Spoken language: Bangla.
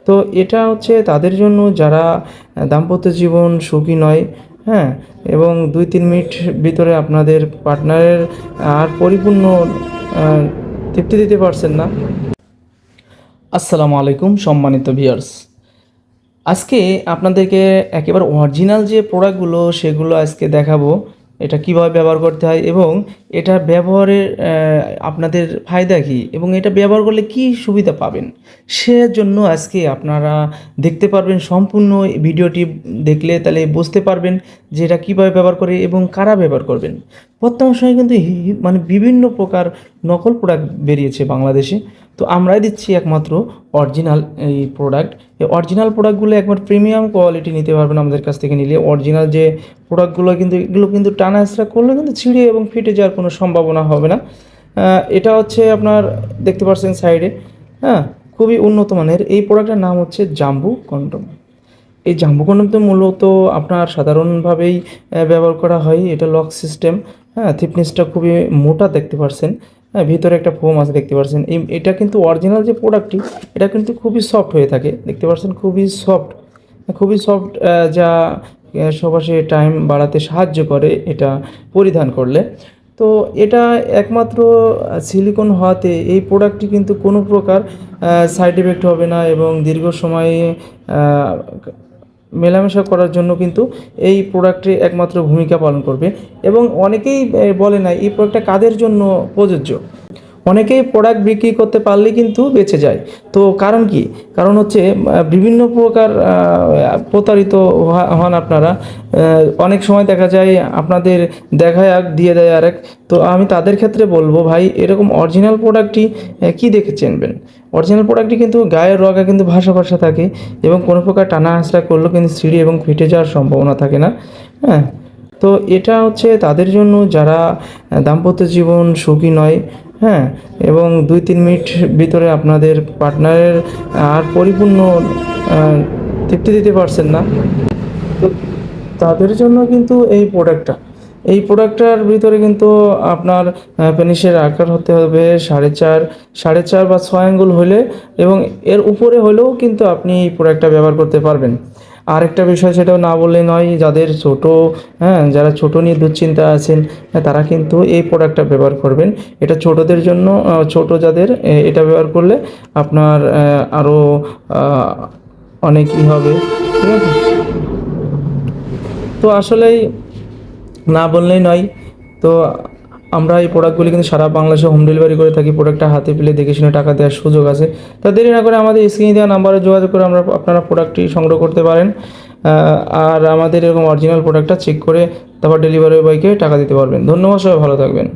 তো এটা হচ্ছে তাদের জন্য যারা দাম্পত্য জীবন সুখী নয়, হ্যাঁ, এবং 2-3 মিনিট ভিতরে আপনাদের পার্টনারের আর পরিপূর্ণ তৃপ্তি দিতে পারছেন না। আসসালামু আলাইকুম সম্মানিত ভিউয়ার্স, আজকে আপনাদেরকে একেবারে অরিজিনাল যে প্রোডাক্টগুলো সেগুলো আজকে দেখাবো। এটা কিভাবে ব্যবহার করতে হয় এবং এটা ব্যবহারের আপনাদের ফায়দা কী এবং এটা ব্যবহার করলে কী সুবিধা পাবেন, সেজন্য আজকে আপনারা দেখতে পারবেন। সম্পূর্ণ ভিডিওটি দেখলে তাহলে বুঝতে পারবেন যে এটা কীভাবে ব্যবহার করে এবং কারা ব্যবহার করবেন। বর্তমান সময়ে কিন্তু মানে বিভিন্ন প্রকার নকল প্রোডাক্ট বেরিয়েছে বাংলাদেশে। তো আমরাই দিচ্ছি একমাত্র অরিজিনাল এই প্রোডাক্ট। এই অরিজিনাল প্রোডাক্টগুলো একবার প্রিমিয়াম কোয়ালিটি নিতে পারবেন আমাদের কাছ থেকে নিলে। অরিজিনাল যে প্রোডাক্টগুলো কিন্তু এগুলো কিন্তু টানা হেঁচড়া করলে কিন্তু ছিঁড়ে এবং ফেটে যাওয়ার কোনো সম্ভাবনা হবে না। এটা হচ্ছে আপনার দেখতে পাচ্ছেন সাইডে, হ্যাঁ, খুবই উন্নত মানের। এই প্রোডাক্টের নাম হচ্ছে জাম্বু কন্ডম। এই জাম্বু কন্ডম তো মূলত আপনার সাধারণভাবেই ব্যবহার করা হয়। এটা লক সিস্টেম, হ্যাঁ, থিকনেসটা খুবই মোটা দেখতে পাচ্ছেন, হ্যাঁ, ভিতরে একটা ফোম আছে দেখতে পাচ্ছেন। এটা কিন্তু অরিজিনাল যে প্রোডাক্টটি এটা কিন্তু খুবই সফট হয়ে থাকে, দেখতে পাচ্ছেন খুবই সফট, খুবই সফট, যা সবাসে টাইম বাড়াতে সাহায্য করে এটা পরিধান করলে। তো এটা একমাত্র সিলিকন হওয়াতে এই প্রোডাক্টটি কিন্তু কোনো প্রকার সাইড এফেক্ট হবে না এবং দীর্ঘ সময়ে মেলামেশা করার জন্য কিন্তু এই প্রোডাক্টটি একমাত্র ভূমিকা পালন করবে। এবং অনেকেই বলে না এই প্রোডাক্টটা কাদের জন্য প্রযোজ্য। অনেকেই প্রোডাক্ট বিক্রি করতে পারলে কিন্তু বেঁচে যায়। তো কারণ কি? কারণ হচ্ছে বিভিন্ন প্রকার প্রতারিত হন আপনারা। অনেক সময় দেখা যায় আপনাদের দেখায় এক দিয়ে দেয় আরেক। তো আমি তাদের ক্ষেত্রে বলবো, ভাই এরকম অরিজিনাল প্রোডাক্টটি কী দেখে চিনবেন? অরিজিনাল প্রোডাক্টটি কিন্তু গায়ের রগা কিন্তু ভাসা ভাসা থাকে এবং কোনো প্রকার টানা হাঁচড়া করলেও কিন্তু ছিঁড়ে এবং ফেটে যাওয়ার সম্ভাবনা থাকে না, হ্যাঁ। তো এটা হচ্ছে তাদের জন্য যারা দাম্পত্য জীবন সুখী নয়, হ্যাঁ, এবং 2-3 মিনিট ভিতরে আপনাদের পার্টনারের আর পরিপূর্ণ তৃপ্তি দিতে পারছেন না। তো তাদের জন্য কিন্তু এই প্রোডাক্টটার ভিতরে কিন্তু আপনার পেনিসের আকার হতে হবে 4.5 বা 6 আঙ্গুল হলে, এবং এর উপরে হলেও কিন্তু আপনি এই প্রোডাক্টটা ব্যবহার করতে পারবেন। আরেকটা বিষয় সেটাও না বললেই নয়, যাদের ছোট, হ্যাঁ, যারা ছোট নিয়ে দুশ্চিন্তা আছেন, তারা কিন্তু এই প্রোডাক্টটা ব্যবহার করবেন। এটা ছোটদের জন্য, ছোট যাদের এটা ব্যবহার করলে আপনার আরও অনেক হবে, ঠিক আছে। তো আসলেই না বললেই নয়। তো আমরা এই প্রোডাক্টগুলি কিন্তু সারা বাংলাদেশে হোম ডেলিভারি করে থাকি। প্রোডাক্টটা হাতে পেলে দেখে শুনে টাকা দেওয়ার সুযোগ আছে। তা দেরি না করে আমাদের স্ক্রিনে দেওয়া নাম্বারে যোগাযোগ করে আপনারা প্রোডাক্টটি সংগ্রহ করতে পারেন। আর আমাদের এরকম অরিজিনাল প্রোডাক্টটা চেক করে তারপর ডেলিভারি বয়কে টাকা দিতে পারবেন। ধন্যবাদ, সবাই ভালো থাকবেন।